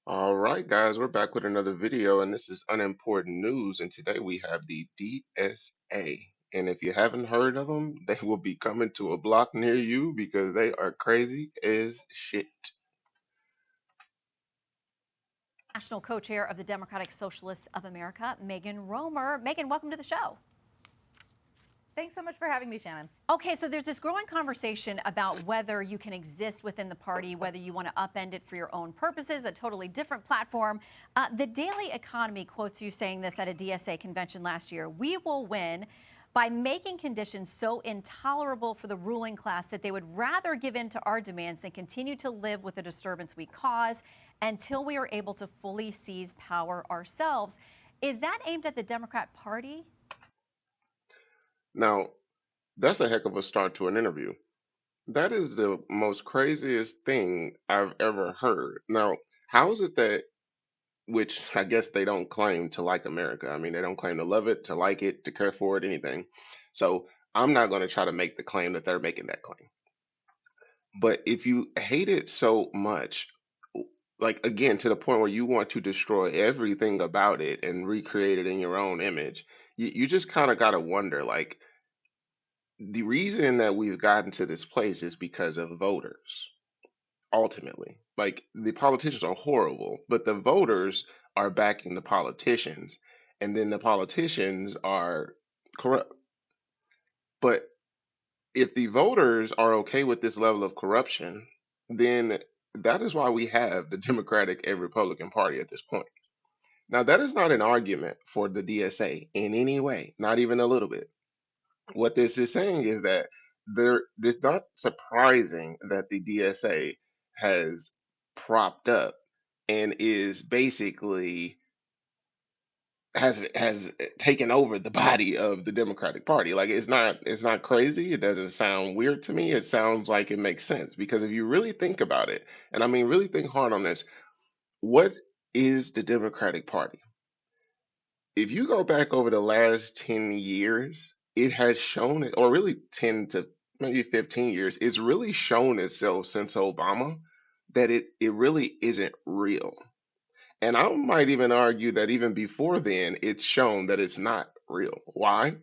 All right, guys, we're back with another video, and this is unimportant news. And today we have the DSA. And if you haven't heard of them, they will be coming to a block near you because they are crazy as shit. National co-chair of the Democratic Socialists of America, Megan Romer. Megan, welcome to the show. Thanks so much for having me, Shannon. Okay, so there's this growing conversation about whether you can exist within the party, whether you want to upend it for your own purposes, a totally different platform. The Daily Economy quotes you saying this at a DSA convention last year. We will win by making conditions so intolerable for the ruling class that they would rather give in to our demands than continue to live with the disturbance we cause until we are able to fully seize power ourselves. Is that aimed at the Democrat Party? Now, that's a heck of a start to an interview. That is the most craziest thing I've ever heard. Now, how is it that, which I guess they don't claim to like America? I mean, they don't claim to love it, to like it, to care for it, anything. So I'm not going to try to make the claim that they're making that claim. But if you hate it so much, like again, to the point where you want to destroy everything about it and recreate it in your own image, you just kind of got to wonder like, the reason that we've gotten to this place is because of voters, ultimately. Like, the politicians are horrible, but the voters are backing the politicians, and then the politicians are corrupt. But if the voters are okay with this level of corruption, then that is why we have the Democratic and Republican Party at this point. Now, that is not an argument for the DSA in any way, not even a little bit. What this is saying is that it's not surprising that the DSA has propped up and is basically has taken over the body of the Democratic Party. Like it's not crazy. It doesn't sound weird to me. It sounds like it makes sense because if you really think about it, and I mean really think hard on this, what is the Democratic Party? If you go back over the last 10 years, it has shown it, or really 10 to maybe 15 years, it's really shown itself since Obama that it really isn't real. And I might even argue that even before then, it's shown that it's not real. Why?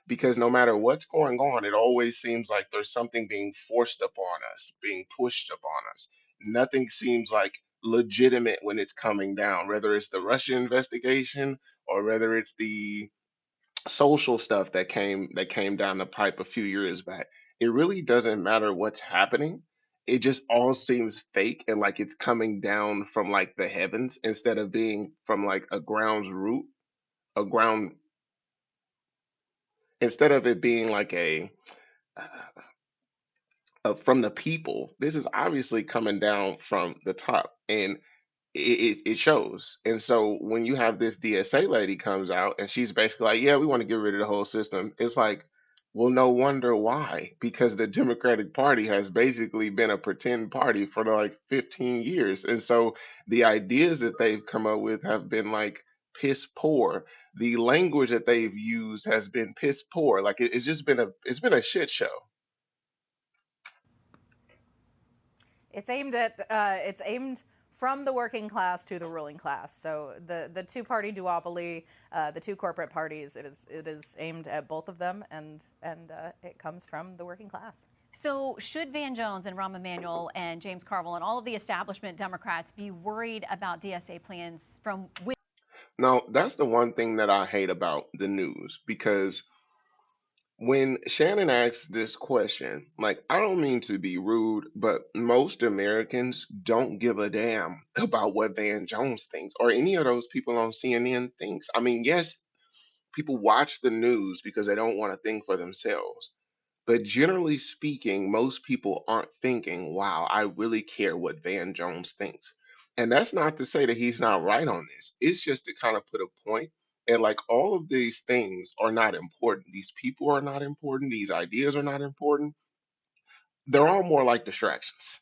Because no matter what's going on, it always seems like there's something being forced upon us, being pushed upon us. Nothing seems like legitimate when it's coming down, whether it's the Russia investigation or whether it's the social stuff that came down the pipe a few years back. It really doesn't matter what's happening. It just all seems fake and like it's coming down from like the heavens instead of being from like a ground's root, a ground instead of it being like from the people. This is obviously coming down from the top, and it shows. And so when you have this DSA lady comes out and she's basically like, "Yeah, we want to get rid of the whole system," it's like, well, no wonder why, because the Democratic Party has basically been a pretend party for like 15 years, and so the ideas that they've come up with have been like piss poor. The language that they've used has been piss poor. Like it's just been a shit show. It's aimed from the working class to the ruling class. So the two party duopoly, the two corporate parties, it is aimed at both of them, and it comes from the working class. So, should Van Jones and Rahm Emanuel and James Carville and all of the establishment Democrats be worried about DSA plans from with? Now, that's the one thing that I hate about the news because when Shannon asks this question, like, I don't mean to be rude, but most Americans don't give a damn about what Van Jones thinks or any of those people on CNN thinks. I mean, yes, people watch the news because they don't want to think for themselves. But generally speaking, most people aren't thinking, wow, I really care what Van Jones thinks. And that's not to say that he's not right on this. It's just to kind of put a point. And like all of these things are not important. These people are not important. These ideas are not important. They're all more like distractions.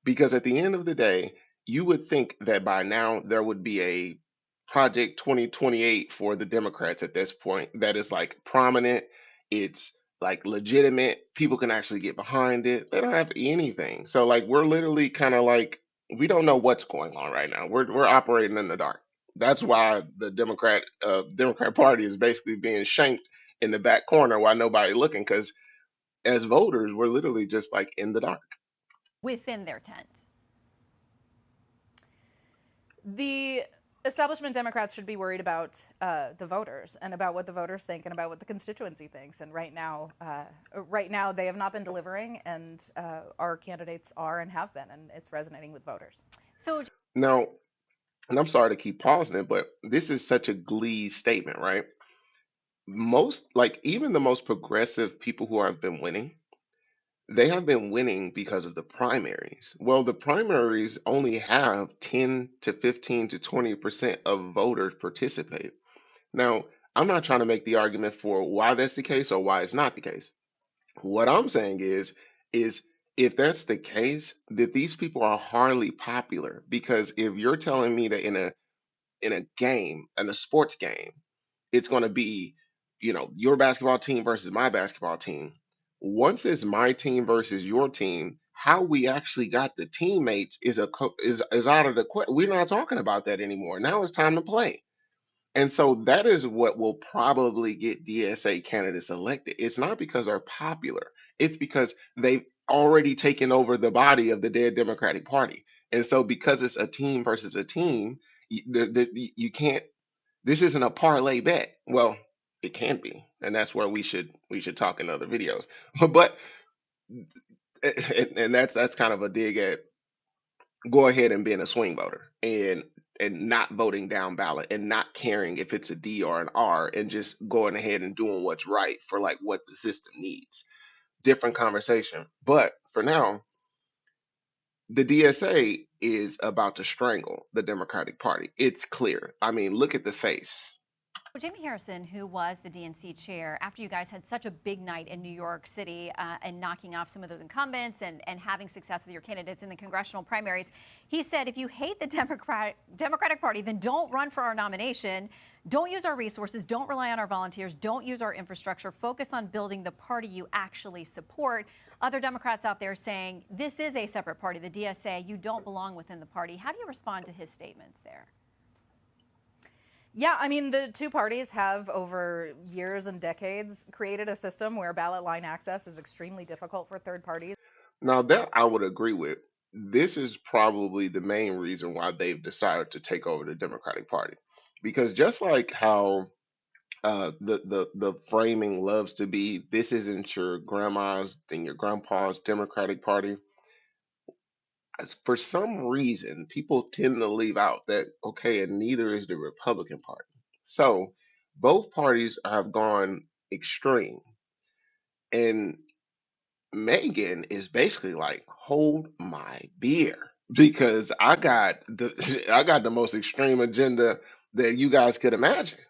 Because at the end of the day, you would think that by now there would be a Project 2028 for the Democrats at this point that is like prominent, it's like legitimate, people can actually get behind it. They don't have anything. So like we're literally kind of like we don't know what's going on right now. We're operating in the dark. That's why the Democrat Party is basically being shanked in the back corner while nobody looking. Because as voters, we're literally just like in the dark. within their tent. The establishment Democrats should be worried about the voters and about what the voters think and about what the constituency thinks. And right now they have not been delivering, and our candidates are and have been, and it's resonating with voters. So Now, and I'm sorry to keep pausing it, but this is such a glee statement, right? Most, like even the most progressive people who have been winning, they have been winning because of the primaries. Well, the primaries only have 10 to 15 to 20% of voters participate. Now, I'm not trying to make the argument for why that's the case or why it's not the case. What I'm saying is if that's the case, that these people are hardly popular because if you're telling me that in a game, in a sports game, it's going to be, your basketball team versus my basketball team. Once it's my team versus your team, how we actually got the teammates is out of the question. We're not talking about that anymore. Now it's time to play. And so that is what will probably get DSA candidates elected. It's not because they're popular. It's because they've already taken over the body of the dead Democratic Party. And so because it's a team versus a team, you can't, this isn't a parlay bet. Well, it can be, and that's where we should talk in other videos. But and that's kind of a dig at go ahead and being a swing voter and not voting down ballot and not caring if it's a D or an R and just going ahead and doing what's right for like what the system needs. Different conversation. But for now, the DSA is about to strangle the Democratic Party. It's clear. I mean, look at the face. Jamie Harrison, who was the DNC chair, after you guys had such a big night in New York City and knocking off some of those incumbents and having success with your candidates in the congressional primaries, he said, if you hate the Democratic Party, then don't run for our nomination. Don't use our resources. Don't rely on our volunteers. Don't use our infrastructure. Focus on building the party you actually support. Other Democrats out there saying this is a separate party, the DSA. You don't belong within the party. How do you respond to his statements there? Yeah, I mean, the two parties have, over years and decades, created a system where ballot line access is extremely difficult for third parties. Now that I would agree with. This is probably the main reason why they've decided to take over the Democratic Party. Because just like how the framing loves to be, this isn't your grandma's and your grandpa's Democratic Party. For some reason, people tend to leave out that okay, and neither is the Republican Party. So both parties have gone extreme, and Megan is basically like, hold my beer because I got the most extreme agenda that you guys could imagine.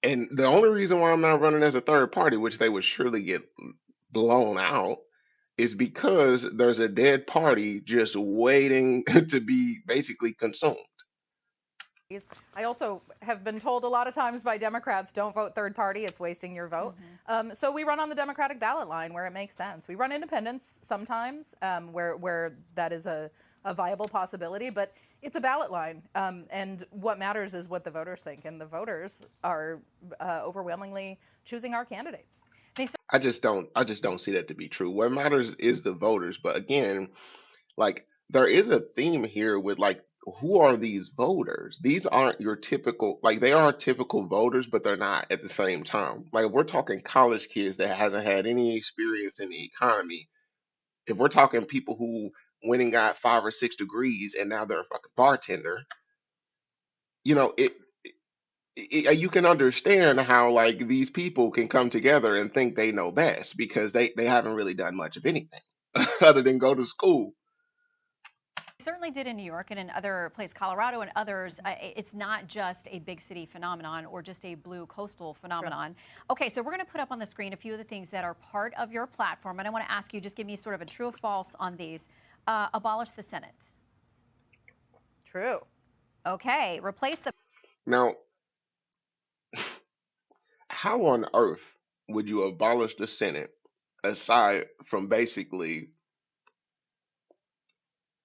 And the only reason why I'm not running as a third party, which they would surely get blown out, is because there's a dead party just waiting to be basically consumed. I also have been told a lot of times by Democrats, don't vote third party, it's wasting your vote. So we run on the Democratic ballot line where it makes sense. We run independents sometimes where that is a viable possibility, but it's a ballot line. And what matters is what the voters think, and the voters are overwhelmingly choosing our candidates. I just don't see that to be true. What matters is the voters. But again, like there is a theme here with like who are these voters? These aren't your typical, like they are typical voters, but they're not at the same time. Like if we're talking college kids that hasn't had any experience in the economy, if we're talking people who went and got 5 or 6 degrees and now they're a fucking bartender, you know, you can understand how like these people can come together and think they know best because they haven't really done much of anything other than go to school. Certainly did in New York and in other places, Colorado and others. It's not just a big city phenomenon or just a blue coastal phenomenon. Okay, so we're going to put up on the screen a few of the things that are part of your platform, and I want to ask you, just give me sort of a true or false on these. Abolish the Senate. True. Okay, replace the Now, how on earth would you abolish the Senate aside from basically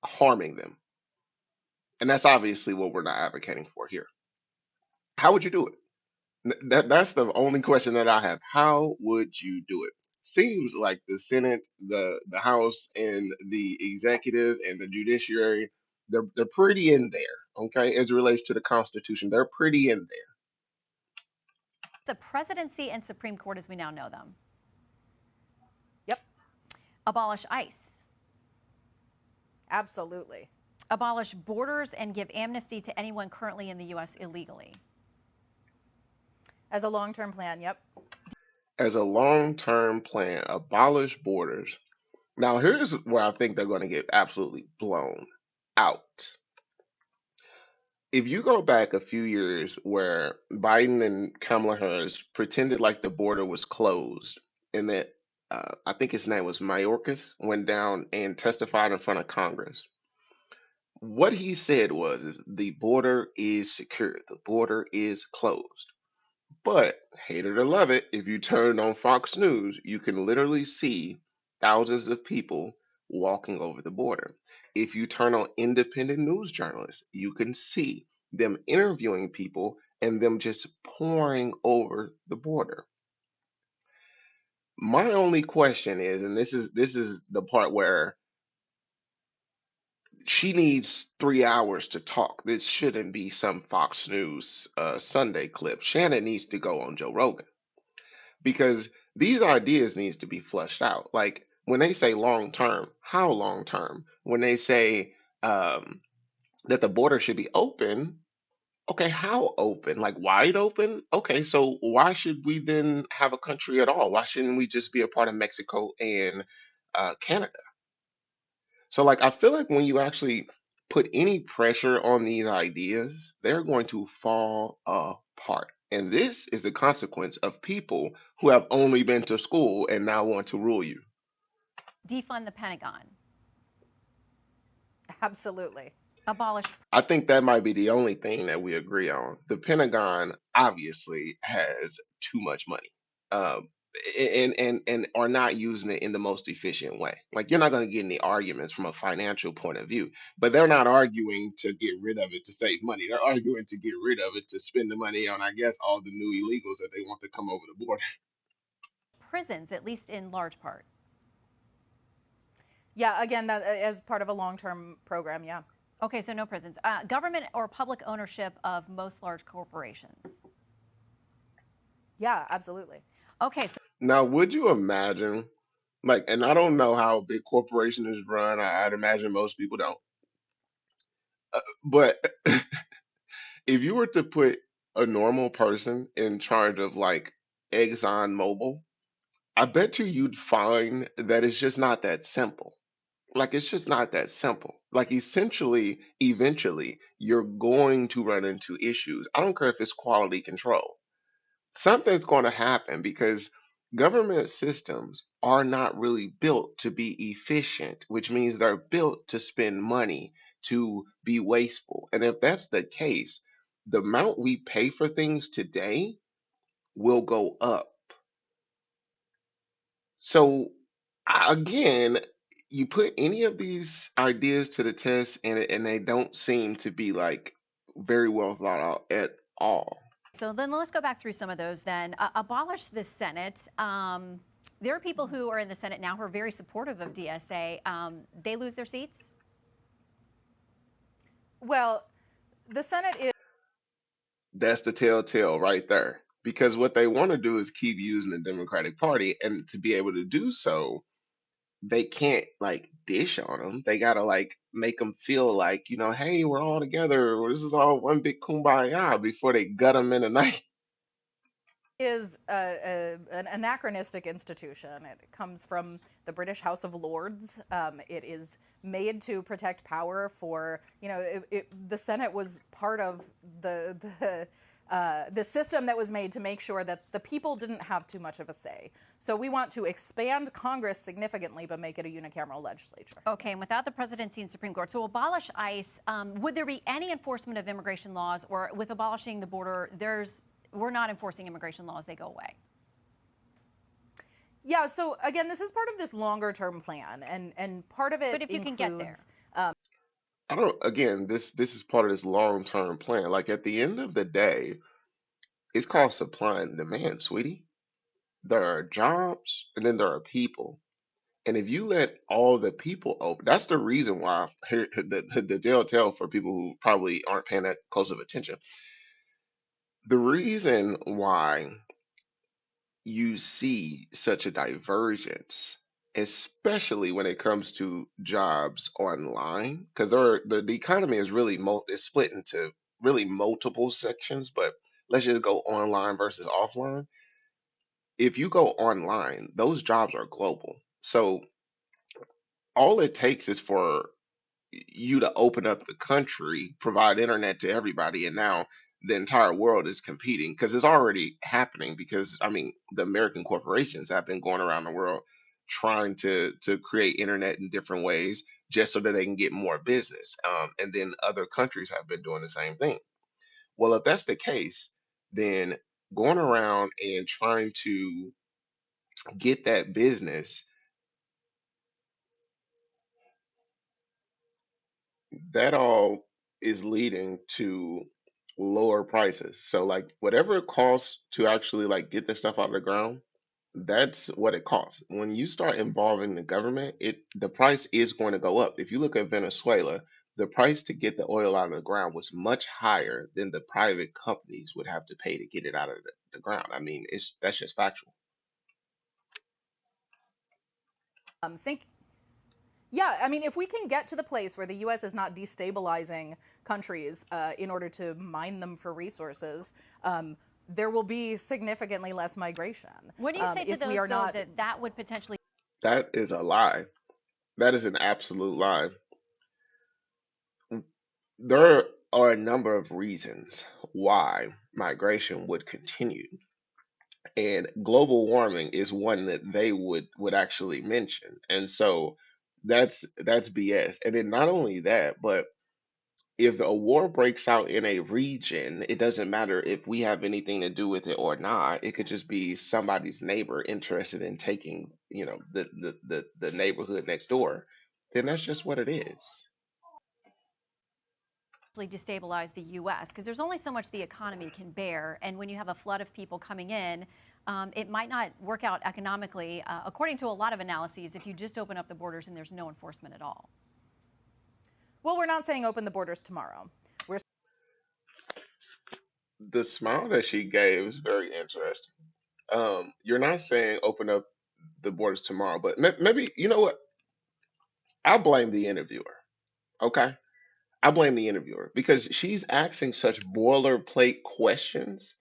harming them. And that's obviously what we're not advocating for here. How would you do it? That's the only question that I have. How would you do it? Seems like the Senate, the House, and the executive and the judiciary, they're pretty in there, okay, as it relates to the Constitution. They're pretty in there. The presidency and Supreme Court as we now know them. Yep, Abolish ICE. absolutely. Abolish borders and give amnesty to anyone currently in the U.S. illegally. As a long-term plan, yep. As a long-term plan, abolish borders. Now, here's where I think they're going to get absolutely blown out. If you go back a few years where Biden and Kamala Harris pretended like the border was closed and that I think his name was Mayorkas went down and testified in front of Congress. What he said was is the border is secure, the border is closed. But hate it or love it, if you turn on Fox News, you can literally see thousands of people walking over the border. If you turn on independent news journalists, you can see them interviewing people and them just pouring over the border. My only question is, and this is the part where she needs 3 hours to talk. This shouldn't be some Fox News Sunday clip. Shannon needs to go on Joe Rogan because these ideas needs to be flushed out. Like when they say long term, how long term? When they say that the border should be open, okay, how open? Like wide open? Okay, so why should we then have a country at all? Why shouldn't we just be a part of Mexico and Canada? So like I feel like when you actually put any pressure on these ideas, they're going to fall apart. And this is the consequence of people who have only been to school and now want to rule you. Defund the Pentagon. Absolutely. Abolish. I think that might be the only thing that we agree on. The Pentagon obviously has too much money. Um, and are not using it in the most efficient way. Like you're not going to get any arguments from a financial point of view, but they're not arguing to get rid of it to save money. They're arguing to get rid of it to spend the money on, I guess, all the new illegals that they want to come over the border. Prisons, at least in large part. Yeah, again, that as part of a long-term program, yeah. Okay, so no prisons. Government or public ownership of most large corporations. Yeah, absolutely. Okay, so Now, would you imagine, like, and I don't know how a big corporation is run. I'd imagine most people don't. But if you were to put a normal person in charge of like Exxon Mobil, I bet you'd find that it's just not that simple. Like it's just not that simple. Like essentially, eventually, you're going to run into issues. I don't care if it's quality control. Something's going to happen because government systems are not really built to be efficient, which means they're built to spend money, to be wasteful. And if that's the case, the amount we pay for things today will go up. So again, you put any of these ideas to the test and they don't seem to be like very well thought out at all. so then let's go back through some of those then. Abolish the Senate. There are people who are in the Senate now who are very supportive of DSA. They lose their seats? Well, the Senate is That's the telltale right there. Because what they want to do is keep using the Democratic Party, and to be able to do so, they can't like dish on them. They gotta like make them feel like hey, we're all together. This is all one big kumbaya before they gut them in the night. an anachronistic institution. It comes from the British House of Lords. It is made to protect power for, the Senate was part of the system that was made to make sure that the people didn't have too much of a say. So we want to expand Congress significantly, but make it a unicameral legislature. Okay, and without the presidency and Supreme Court, so abolish ICE. Would there be any enforcement of immigration laws, or with abolishing the border, we're not enforcing immigration laws; they go away? Yeah. So again, this is part of this longer term plan, and part of it But if you can get there. includes I don't, again, this is part of this long-term plan. Like at the end of the day, it's called supply and demand, sweetie. There are jobs and then there are people. And if you let all the people open, that's the reason why here the telltale for people who probably aren't paying that close of attention. The reason why you see such a divergence, especially when it comes to jobs online, because the economy is really is split into really multiple sections, but let's just go online versus offline. If you go online, those jobs are global. So all it takes is for you to open up the country, provide internet to everybody, and now the entire world is competing because it's already happening. Because I mean, the American corporations have been going around the world trying to create internet in different ways just so that they can get more business. And then other countries have been doing the same thing. Well, if that's the case, then going around and trying to get that business, that all is leading to lower prices. So like whatever it costs to actually like get this stuff out of the ground, that's what it costs. When you start involving the government, the price is going to go up. If you look at Venezuela, the price to get the oil out of the ground was much higher than the private companies would have to pay to get it out of the ground. I mean, it's that's just factual. Think Yeah, I mean, if we can get to the place where the U.S. is not destabilizing countries in order to mine them for resources, there will be significantly less migration. What do you say to If we those, are though, not, that that would potentially That is a lie. That is an absolute lie. There are a number of reasons why migration would continue, and global warming is one that they would actually mention. And so that's BS. And then not only that, but if a war breaks out in a region, it doesn't matter if we have anything to do with it or not. It could just be somebody's neighbor interested in taking, the neighborhood next door. Then that's just what it is. destabilize the U.S. because there's only so much the economy can bear, and when you have a flood of people coming in, it might not work out economically, according to a lot of analyses, if you just open up the borders and there's no enforcement at all. well, we're not saying open the borders tomorrow. We're The smile that she gave is very interesting. You're not saying open up the borders tomorrow, but maybe you know what? I blame the interviewer. Okay, I blame the interviewer because she's asking such boilerplate questions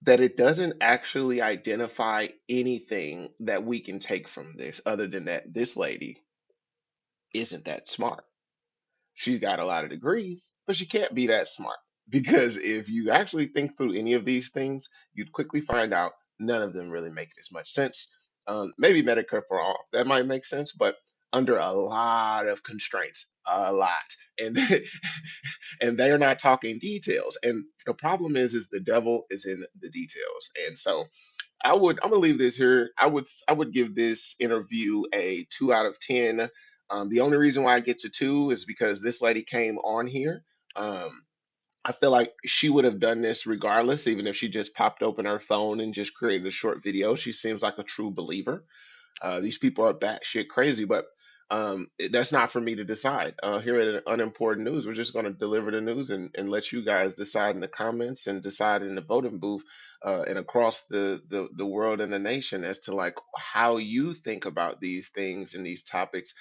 that it doesn't actually identify anything that we can take from this, other than that this lady isn't that smart. She's got a lot of degrees, but she can't be that smart. Because if you actually think through any of these things, you'd quickly find out none of them really make as much sense. Maybe Medicare for all, that might make sense, but under a lot of constraints, a lot. And and they are not talking details. And the problem is the devil is in the details. And so I'm gonna leave this here. I would give this interview a 2 out of 10. The only reason why I get to two is because this lady came on here. Um, I feel like she would have done this regardless, even if she just popped open her phone and just created a short video. She seems like a true believer. These people are batshit crazy, but that's not for me to decide. Here at Unimportant News, we're just going to deliver the news and let you guys decide in the comments and decide in the voting booth and across the world and the nation as to like how you think about these things and these topics,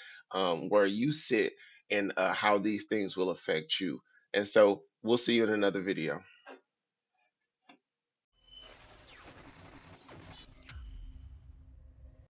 where you sit and how these things will affect you. And so we'll see you in another video.